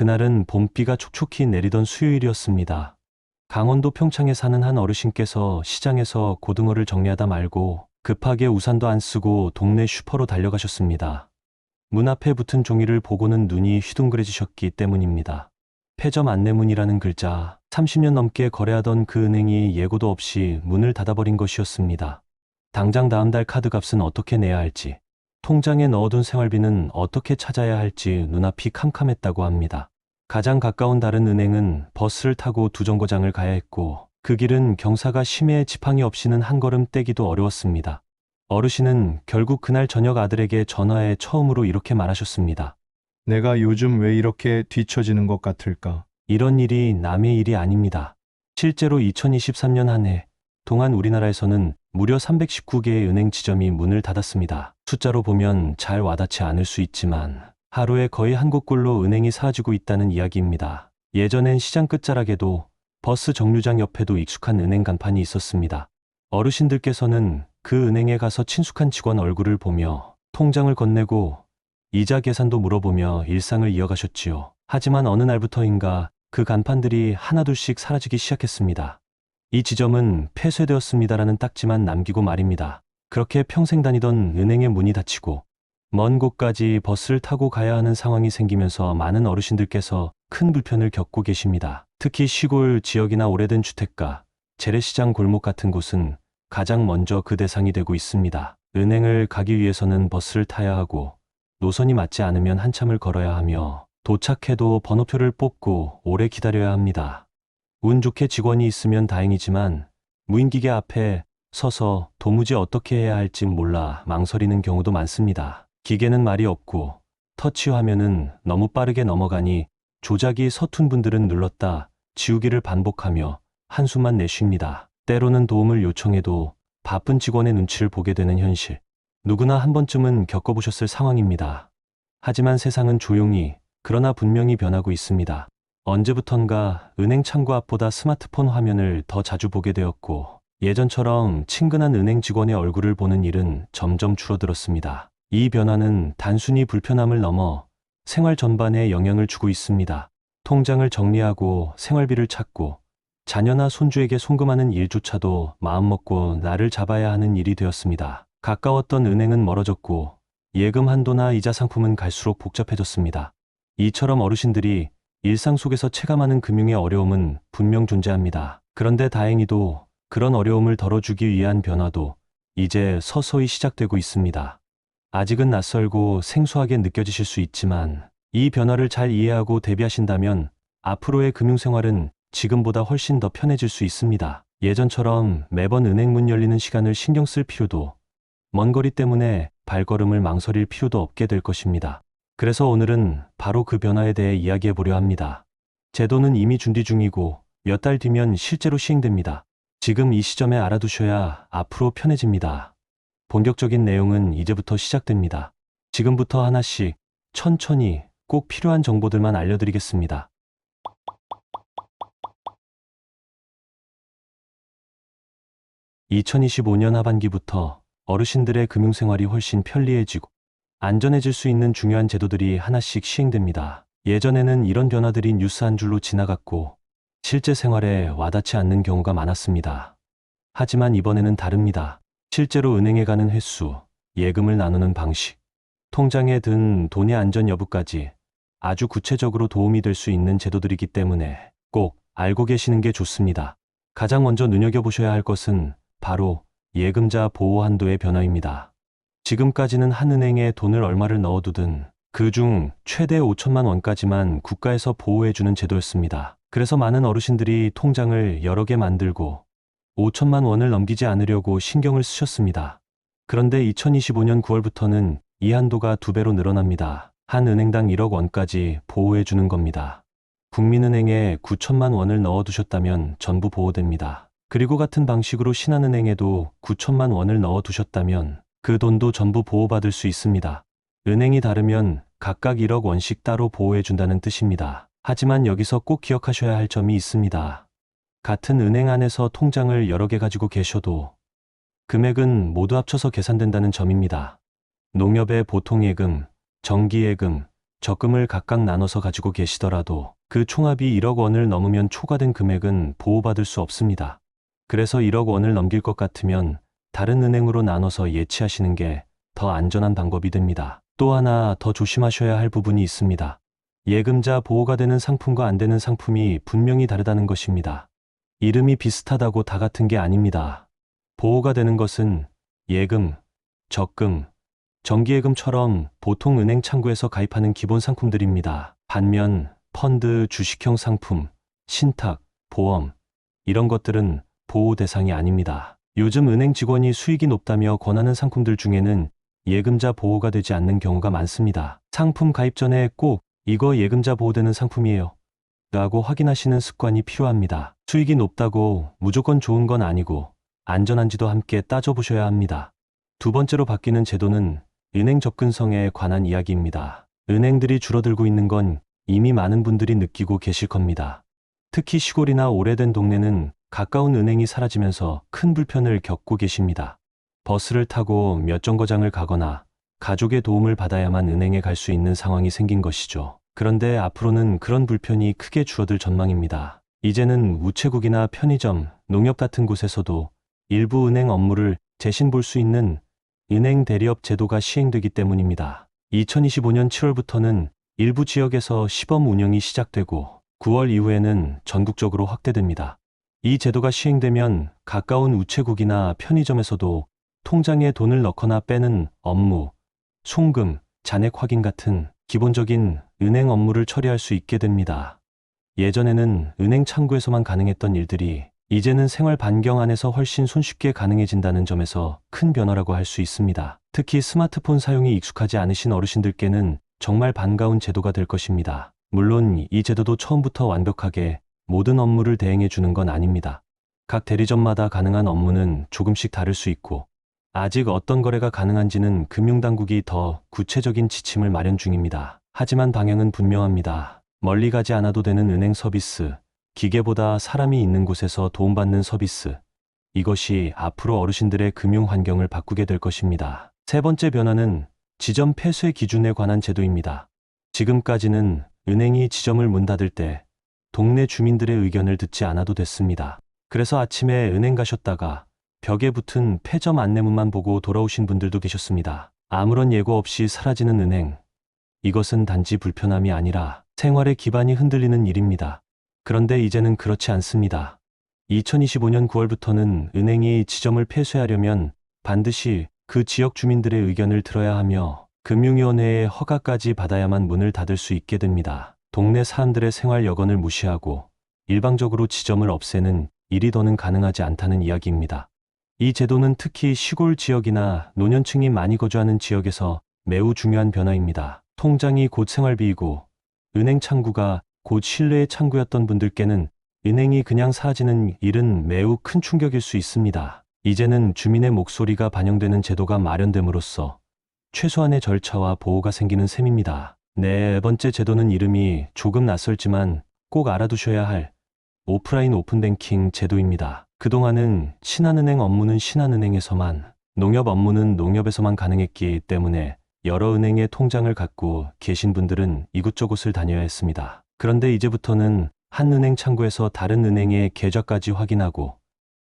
그날은 봄비가 촉촉히 내리던 수요일이었습니다. 강원도 평창에 사는 한 어르신께서 시장에서 고등어를 정리하다 말고 급하게 우산도 안 쓰고 동네 슈퍼로 달려가셨습니다. 문 앞에 붙은 종이를 보고는 눈이 휘둥그레지셨기 때문입니다. 폐점 안내문이라는 글자, 30년 넘게 거래하던 그 은행이 예고도 없이 문을 닫아버린 것이었습니다. 당장 다음 달 카드값은 어떻게 내야 할지, 통장에 넣어둔 생활비는 어떻게 찾아야 할지 눈앞이 캄캄했다고 합니다. 가장 가까운 다른 은행은 버스를 타고 두 정거장을 가야 했고 그 길은 경사가 심해 지팡이 없이는 한 걸음 떼기도 어려웠습니다. 어르신은 결국 그날 저녁 아들에게 전화해 처음으로 이렇게 말하셨습니다. 내가 요즘 왜 이렇게 뒤처지는 것 같을까? 이런 일이 남의 일이 아닙니다. 실제로 2023년 한 해 동안 우리나라에서는 무려 319개의 은행 지점이 문을 닫았습니다. 숫자로 보면 잘 와닿지 않을 수 있지만 하루에 거의 한 곳꼴로 은행이 사라지고 있다는 이야기입니다. 예전엔 시장 끝자락에도 버스 정류장 옆에도 익숙한 은행 간판이 있었습니다. 어르신들께서는 그 은행에 가서 친숙한 직원 얼굴을 보며 통장을 건네고 이자 계산도 물어보며 일상을 이어가셨지요. 하지만 어느 날부터인가 그 간판들이 하나둘씩 사라지기 시작했습니다. 이 지점은 폐쇄되었습니다라는 딱지만 남기고 말입니다. 그렇게 평생 다니던 은행의 문이 닫히고 먼 곳까지 버스를 타고 가야 하는 상황이 생기면서 많은 어르신들께서 큰 불편을 겪고 계십니다. 특히 시골 지역이나 오래된 주택가, 재래시장 골목 같은 곳은 가장 먼저 그 대상이 되고 있습니다. 은행을 가기 위해서는 버스를 타야 하고 노선이 맞지 않으면 한참을 걸어야 하며 도착해도 번호표를 뽑고 오래 기다려야 합니다. 운 좋게 직원이 있으면 다행이지만 무인기계 앞에 서서 도무지 어떻게 해야 할지 몰라 망설이는 경우도 많습니다. 기계는 말이 없고 터치 화면은 너무 빠르게 넘어가니 조작이 서툰 분들은 눌렀다 지우기를 반복하며 한숨만 내쉽니다. 때로는 도움을 요청해도 바쁜 직원의 눈치를 보게 되는 현실. 누구나 한 번쯤은 겪어보셨을 상황입니다. 하지만 세상은 조용히 그러나 분명히 변하고 있습니다. 언제부턴가 은행 창구 앞보다 스마트폰 화면을 더 자주 보게 되었고 예전처럼 친근한 은행 직원의 얼굴을 보는 일은 점점 줄어들었습니다. 이 변화는 단순히 불편함을 넘어 생활 전반에 영향을 주고 있습니다. 통장을 정리하고 생활비를 찾고 자녀나 손주에게 송금하는 일조차도 마음먹고 날을 잡아야 하는 일이 되었습니다. 가까웠던 은행은 멀어졌고 예금 한도나 이자 상품은 갈수록 복잡해졌습니다. 이처럼 어르신들이 일상 속에서 체감하는 금융의 어려움은 분명 존재합니다. 그런데 다행히도 그런 어려움을 덜어주기 위한 변화도 이제 서서히 시작되고 있습니다. 아직은 낯설고 생소하게 느껴지실 수 있지만 이 변화를 잘 이해하고 대비하신다면 앞으로의 금융생활은 지금보다 훨씬 더 편해질 수 있습니다. 예전처럼 매번 은행 문 열리는 시간을 신경 쓸 필요도, 먼 거리 때문에 발걸음을 망설일 필요도 없게 될 것입니다. 그래서 오늘은 바로 그 변화에 대해 이야기해 보려 합니다. 제도는 이미 준비 중이고 몇 달 뒤면 실제로 시행됩니다. 지금 이 시점에 알아두셔야 앞으로 편해집니다. 본격적인 내용은 이제부터 시작됩니다. 지금부터 하나씩 천천히 꼭 필요한 정보들만 알려드리겠습니다. 2025년 하반기부터 어르신들의 금융생활이 훨씬 편리해지고 안전해질 수 있는 중요한 제도들이 하나씩 시행됩니다. 예전에는 이런 변화들이 뉴스 한 줄로 지나갔고 실제 생활에 와닿지 않는 경우가 많았습니다. 하지만 이번에는 다릅니다. 실제로 은행에 가는 횟수, 예금을 나누는 방식, 통장에 든 돈의 안전 여부까지 아주 구체적으로 도움이 될 수 있는 제도들이기 때문에 꼭 알고 계시는 게 좋습니다. 가장 먼저 눈여겨보셔야 할 것은 바로 예금자 보호 한도의 변화입니다. 지금까지는 한 은행에 돈을 얼마를 넣어두든 그중 최대 5천만 원까지만 국가에서 보호해주는 제도였습니다. 그래서 많은 어르신들이 통장을 여러 개 만들고 5천만 원을 넘기지 않으려고 신경을 쓰셨습니다. 그런데 2025년 9월부터는 이 한도가 2배로 늘어납니다. 한 은행당 1억 원까지 보호해주는 겁니다. 국민은행에 9천만 원을 넣어두셨다면 전부 보호됩니다. 그리고 같은 방식으로 신한은행에도 9천만 원을 넣어두셨다면 그 돈도 전부 보호받을 수 있습니다. 은행이 다르면 각각 1억 원씩 따로 보호해준다는 뜻입니다. 하지만 여기서 꼭 기억하셔야 할 점이 있습니다. 같은 은행 안에서 통장을 여러 개 가지고 계셔도 금액은 모두 합쳐서 계산된다는 점입니다. 농협의 보통예금, 정기예금, 적금을 각각 나눠서 가지고 계시더라도 그 총합이 1억 원을 넘으면 초과된 금액은 보호받을 수 없습니다. 그래서 1억 원을 넘길 것 같으면 다른 은행으로 나눠서 예치하시는 게 더 안전한 방법이 됩니다. 또 하나 더 조심하셔야 할 부분이 있습니다. 예금자 보호가 되는 상품과 안 되는 상품이 분명히 다르다는 것입니다. 이름이 비슷하다고 다 같은 게 아닙니다. 보호가 되는 것은 예금, 적금, 정기예금처럼 보통 은행 창구에서 가입하는 기본 상품들입니다. 반면 펀드, 주식형 상품, 신탁, 보험 이런 것들은 보호 대상이 아닙니다. 요즘 은행 직원이 수익이 높다며 권하는 상품들 중에는 예금자 보호가 되지 않는 경우가 많습니다. 상품 가입 전에 꼭 이거 예금자 보호되는 상품이에요 라고 확인하시는 습관이 필요합니다. 수익이 높다고 무조건 좋은 건 아니고 안전한지도 함께 따져보셔야 합니다. 두 번째로 바뀌는 제도는 은행 접근성에 관한 이야기입니다. 은행들이 줄어들고 있는 건 이미 많은 분들이 느끼고 계실 겁니다. 특히 시골이나 오래된 동네는 가까운 은행이 사라지면서 큰 불편을 겪고 계십니다. 버스를 타고 몇 정거장을 가거나 가족의 도움을 받아야만 은행에 갈 수 있는 상황이 생긴 것이죠. 그런데 앞으로는 그런 불편이 크게 줄어들 전망입니다. 이제는 우체국이나 편의점, 농협 같은 곳에서도 일부 은행 업무를 대신 볼 수 있는 은행 대리업 제도가 시행되기 때문입니다. 2025년 7월부터는 일부 지역에서 시범 운영이 시작되고 9월 이후에는 전국적으로 확대됩니다. 이 제도가 시행되면 가까운 우체국이나 편의점에서도 통장에 돈을 넣거나 빼는 업무, 송금, 잔액 확인 같은 기본적인 은행 업무를 처리할 수 있게 됩니다. 예전에는 은행 창구에서만 가능했던 일들이 이제는 생활 반경 안에서 훨씬 손쉽게 가능해진다는 점에서 큰 변화라고 할 수 있습니다. 특히 스마트폰 사용이 익숙하지 않으신 어르신들께는 정말 반가운 제도가 될 것입니다. 물론 이 제도도 처음부터 완벽하게 모든 업무를 대행해 주는 건 아닙니다. 각 대리점마다 가능한 업무는 조금씩 다를 수 있고 아직 어떤 거래가 가능한지는 금융당국이 더 구체적인 지침을 마련 중입니다. 하지만 방향은 분명합니다. 멀리 가지 않아도 되는 은행 서비스, 기계보다 사람이 있는 곳에서 도움받는 서비스, 이것이 앞으로 어르신들의 금융 환경을 바꾸게 될 것입니다. 세 번째 변화는 지점 폐쇄 기준에 관한 제도입니다. 지금까지는 은행이 지점을 문 닫을 때 동네 주민들의 의견을 듣지 않아도 됐습니다. 그래서 아침에 은행 가셨다가 벽에 붙은 폐점 안내문만 보고 돌아오신 분들도 계셨습니다. 아무런 예고 없이 사라지는 은행. 이것은 단지 불편함이 아니라 생활의 기반이 흔들리는 일입니다. 그런데 이제는 그렇지 않습니다. 2025년 9월부터는 은행이 지점을 폐쇄하려면 반드시 그 지역 주민들의 의견을 들어야 하며 금융위원회의 허가까지 받아야만 문을 닫을 수 있게 됩니다. 동네 사람들의 생활 여건을 무시하고 일방적으로 지점을 없애는 일이 더는 가능하지 않다는 이야기입니다. 이 제도는 특히 시골 지역이나 노년층이 많이 거주하는 지역에서 매우 중요한 변화입니다. 통장이 곧 생활비이고 은행 창구가 곧 신뢰의 창구였던 분들께는 은행이 그냥 사라지는 일은 매우 큰 충격일 수 있습니다. 이제는 주민의 목소리가 반영되는 제도가 마련됨으로써 최소한의 절차와 보호가 생기는 셈입니다. 네 번째 제도는 이름이 조금 낯설지만 꼭 알아두셔야 할 오프라인 오픈뱅킹 제도입니다. 그동안은 신한은행 업무는 신한은행에서만, 농협 업무는 농협에서만 가능했기 때문에 여러 은행의 통장을 갖고 계신 분들은 이곳저곳을 다녀야 했습니다. 그런데 이제부터는 한 은행 창구에서 다른 은행의 계좌까지 확인하고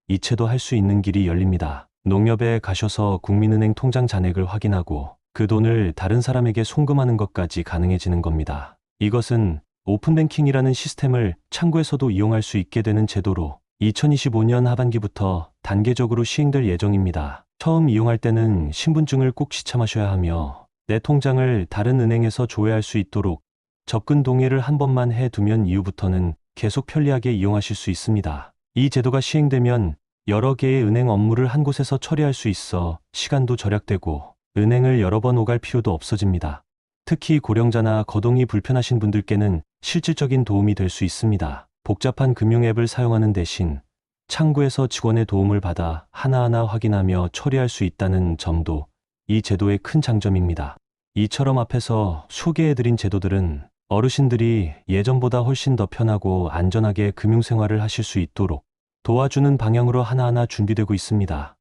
이체도 할 수 있는 길이 열립니다. 농협에 가셔서 국민은행 통장 잔액을 확인하고 그 돈을 다른 사람에게 송금하는 것까지 가능해지는 겁니다. 이것은 오픈뱅킹이라는 시스템을 창구에서도 이용할 수 있게 되는 제도로 2025년 하반기부터 단계적으로 시행될 예정입니다. 처음 이용할 때는 신분증을 꼭 지참하셔야 하며 내 통장을 다른 은행에서 조회할 수 있도록 접근 동의를 한 번만 해두면 이후부터는 계속 편리하게 이용하실 수 있습니다. 이 제도가 시행되면 여러 개의 은행 업무를 한 곳에서 처리할 수 있어 시간도 절약되고 은행을 여러 번 오갈 필요도 없어집니다. 특히 고령자나 거동이 불편하신 분들께는 실질적인 도움이 될 수 있습니다. 복잡한 금융 앱을 사용하는 대신 창구에서 직원의 도움을 받아 하나하나 확인하며 처리할 수 있다는 점도 이 제도의 큰 장점입니다. 이처럼 앞에서 소개해드린 제도들은 어르신들이 예전보다 훨씬 더 편하고 안전하게 금융생활을 하실 수 있도록 도와주는 방향으로 하나하나 준비되고 있습니다.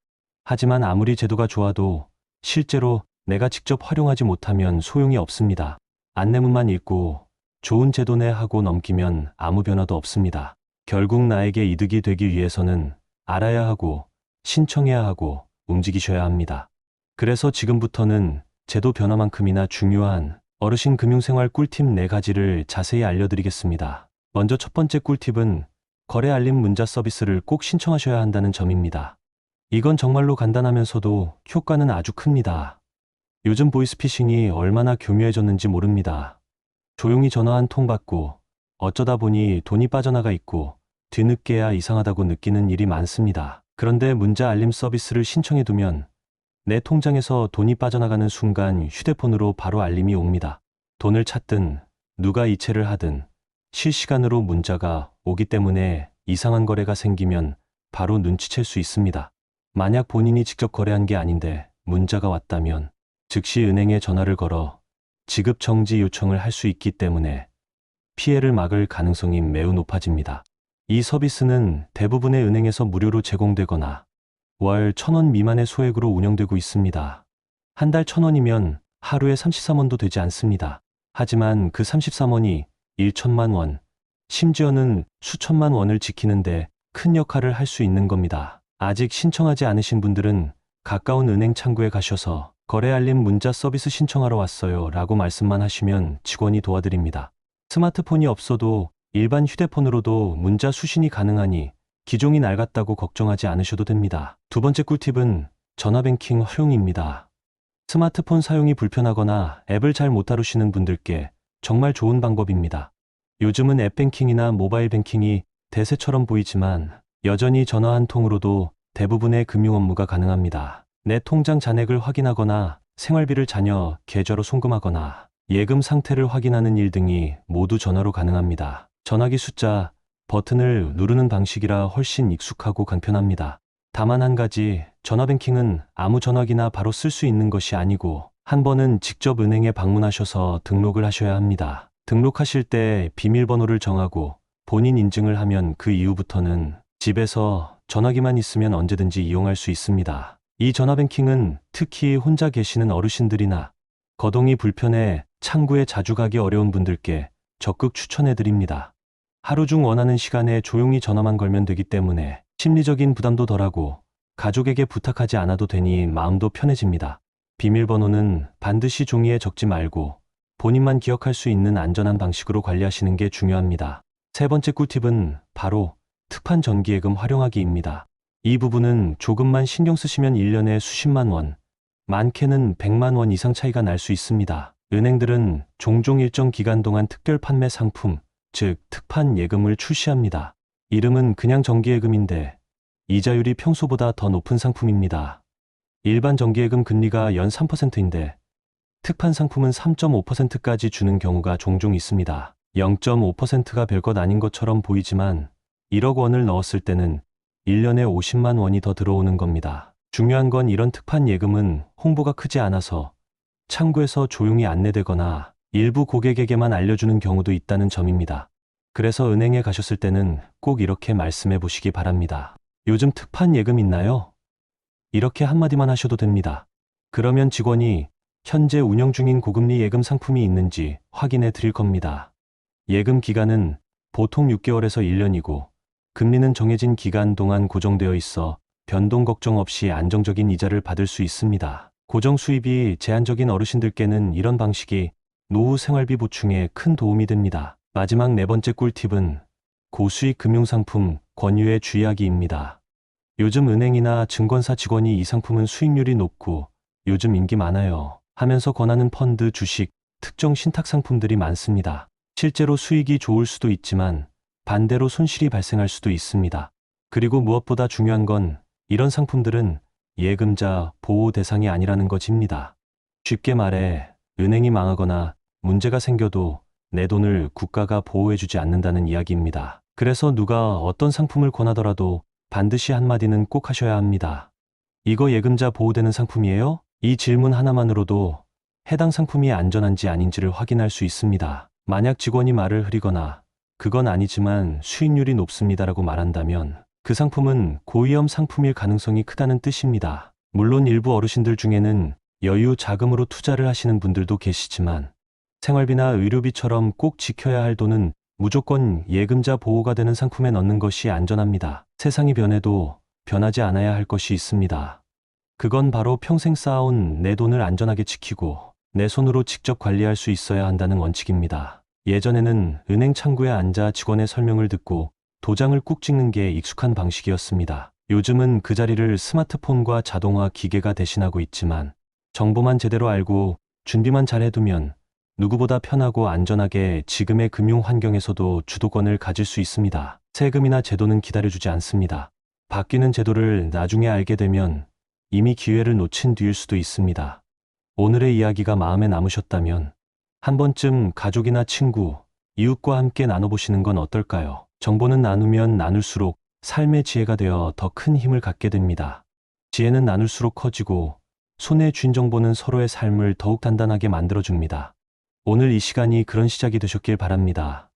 하지만 아무리 제도가 좋아도 실제로 내가 직접 활용하지 못하면 소용이 없습니다. 안내문만 읽고 좋은 제도네 하고 넘기면 아무 변화도 없습니다. 결국 나에게 이득이 되기 위해서는 알아야 하고 신청해야 하고 움직이셔야 합니다. 그래서 지금부터는 제도 변화만큼이나 중요한 어르신 금융생활 꿀팁 4가지를 자세히 알려드리겠습니다. 먼저 첫 번째 꿀팁은 거래 알림 문자 서비스를 꼭 신청하셔야 한다는 점입니다. 이건 정말로 간단하면서도 효과는 아주 큽니다. 요즘 보이스피싱이 얼마나 교묘해졌는지 모릅니다. 조용히 전화 한 통 받고 어쩌다 보니 돈이 빠져나가 있고 뒤늦게야 이상하다고 느끼는 일이 많습니다. 그런데 문자 알림 서비스를 신청해두면 내 통장에서 돈이 빠져나가는 순간 휴대폰으로 바로 알림이 옵니다. 돈을 찾든 누가 이체를 하든 실시간으로 문자가 오기 때문에 이상한 거래가 생기면 바로 눈치챌 수 있습니다. 만약 본인이 직접 거래한 게 아닌데 문자가 왔다면 즉시 은행에 전화를 걸어 지급 정지 요청을 할 수 있기 때문에 피해를 막을 가능성이 매우 높아집니다. 이 서비스는 대부분의 은행에서 무료로 제공되거나 월 1,000원 미만의 소액으로 운영되고 있습니다. 한 달 1,000원이면 하루에 33원도 되지 않습니다. 하지만 그 33원이 1천만 원, 심지어는 수천만 원을 지키는데 큰 역할을 할 수 있는 겁니다. 아직 신청하지 않으신 분들은 가까운 은행 창구에 가셔서 거래 알림 문자 서비스 신청하러 왔어요 라고 말씀만 하시면 직원이 도와드립니다. 스마트폰이 없어도 일반 휴대폰으로도 문자 수신이 가능하니 기종이 낡았다고 걱정하지 않으셔도 됩니다. 두 번째 꿀팁은 전화뱅킹 활용입니다. 스마트폰 사용이 불편하거나 앱을 잘 못 다루시는 분들께 정말 좋은 방법입니다. 요즘은 앱뱅킹이나 모바일 뱅킹이 대세처럼 보이지만 여전히 전화 한 통으로도 대부분의 금융 업무가 가능합니다. 내 통장 잔액을 확인하거나 생활비를 자녀 계좌로 송금하거나 예금 상태를 확인하는 일 등이 모두 전화로 가능합니다. 전화기 숫자, 버튼을 누르는 방식이라 훨씬 익숙하고 간편합니다. 다만 한 가지, 전화뱅킹은 아무 전화기나 바로 쓸 수 있는 것이 아니고 한 번은 직접 은행에 방문하셔서 등록을 하셔야 합니다. 등록하실 때 비밀번호를 정하고 본인 인증을 하면 그 이후부터는 집에서 전화기만 있으면 언제든지 이용할 수 있습니다. 이 전화뱅킹은 특히 혼자 계시는 어르신들이나 거동이 불편해 창구에 자주 가기 어려운 분들께 적극 추천해드립니다. 하루 중 원하는 시간에 조용히 전화만 걸면 되기 때문에 심리적인 부담도 덜하고 가족에게 부탁하지 않아도 되니 마음도 편해집니다. 비밀번호는 반드시 종이에 적지 말고 본인만 기억할 수 있는 안전한 방식으로 관리하시는 게 중요합니다. 세 번째 꿀팁은 바로 특판 정기예금 활용하기입니다. 이 부분은 조금만 신경 쓰시면 1년에 수십만 원, 많게는 100만 원 이상 차이가 날 수 있습니다. 은행들은 종종 일정 기간 동안 특별 판매 상품, 즉 특판 예금을 출시합니다. 이름은 그냥 정기예금인데 이자율이 평소보다 더 높은 상품입니다. 일반 정기예금 금리가 연 3%인데 특판 상품은 3.5%까지 주는 경우가 종종 있습니다. 0.5%가 별것 아닌 것처럼 보이지만 1억 원을 넣었을 때는 1년에 50만 원이 더 들어오는 겁니다. 중요한 건 이런 특판 예금은 홍보가 크지 않아서 창구에서 조용히 안내되거나 일부 고객에게만 알려주는 경우도 있다는 점입니다. 그래서 은행에 가셨을 때는 꼭 이렇게 말씀해 보시기 바랍니다. 요즘 특판 예금 있나요? 이렇게 한마디만 하셔도 됩니다. 그러면 직원이 현재 운영 중인 고금리 예금 상품이 있는지 확인해 드릴 겁니다. 예금 기간은 보통 6개월에서 1년이고 금리는 정해진 기간 동안 고정되어 있어 변동 걱정 없이 안정적인 이자를 받을 수 있습니다. 고정 수입이 제한적인 어르신들께는 이런 방식이 노후 생활비 보충에 큰 도움이 됩니다. 마지막 네 번째 꿀팁은 고수익 금융상품 권유에 주의하기입니다. 요즘 은행이나 증권사 직원이 이 상품은 수익률이 높고 요즘 인기 많아요 하면서 권하는 펀드, 주식, 특정 신탁 상품들이 많습니다. 실제로 수익이 좋을 수도 있지만 반대로 손실이 발생할 수도 있습니다. 그리고 무엇보다 중요한 건 이런 상품들은 예금자 보호 대상이 아니라는 것입니다. 쉽게 말해 은행이 망하거나 문제가 생겨도 내 돈을 국가가 보호해주지 않는다는 이야기입니다. 그래서 누가 어떤 상품을 권하더라도 반드시 한마디는 꼭 하셔야 합니다. 이거 예금자 보호되는 상품이에요? 이 질문 하나만으로도 해당 상품이 안전한지 아닌지를 확인할 수 있습니다. 만약 직원이 말을 흐리거나 그건 아니지만 수익률이 높습니다라고 말한다면 그 상품은 고위험 상품일 가능성이 크다는 뜻입니다. 물론 일부 어르신들 중에는 여유 자금으로 투자를 하시는 분들도 계시지만 생활비나 의료비처럼 꼭 지켜야 할 돈은 무조건 예금자 보호가 되는 상품에 넣는 것이 안전합니다. 세상이 변해도 변하지 않아야 할 것이 있습니다. 그건 바로 평생 쌓아온 내 돈을 안전하게 지키고 내 손으로 직접 관리할 수 있어야 한다는 원칙입니다. 예전에는 은행 창구에 앉아 직원의 설명을 듣고 도장을 꾹 찍는 게 익숙한 방식이었습니다. 요즘은 그 자리를 스마트폰과 자동화 기계가 대신하고 있지만 정보만 제대로 알고 준비만 잘 해두면 누구보다 편하고 안전하게 지금의 금융 환경에서도 주도권을 가질 수 있습니다. 세금이나 제도는 기다려주지 않습니다. 바뀌는 제도를 나중에 알게 되면 이미 기회를 놓친 뒤일 수도 있습니다. 오늘의 이야기가 마음에 남으셨다면 한 번쯤 가족이나 친구, 이웃과 함께 나눠보시는 건 어떨까요? 정보는 나누면 나눌수록 삶의 지혜가 되어 더 큰 힘을 갖게 됩니다. 지혜는 나눌수록 커지고 손에 쥔 정보는 서로의 삶을 더욱 단단하게 만들어줍니다. 오늘 이 시간이 그런 시작이 되셨길 바랍니다.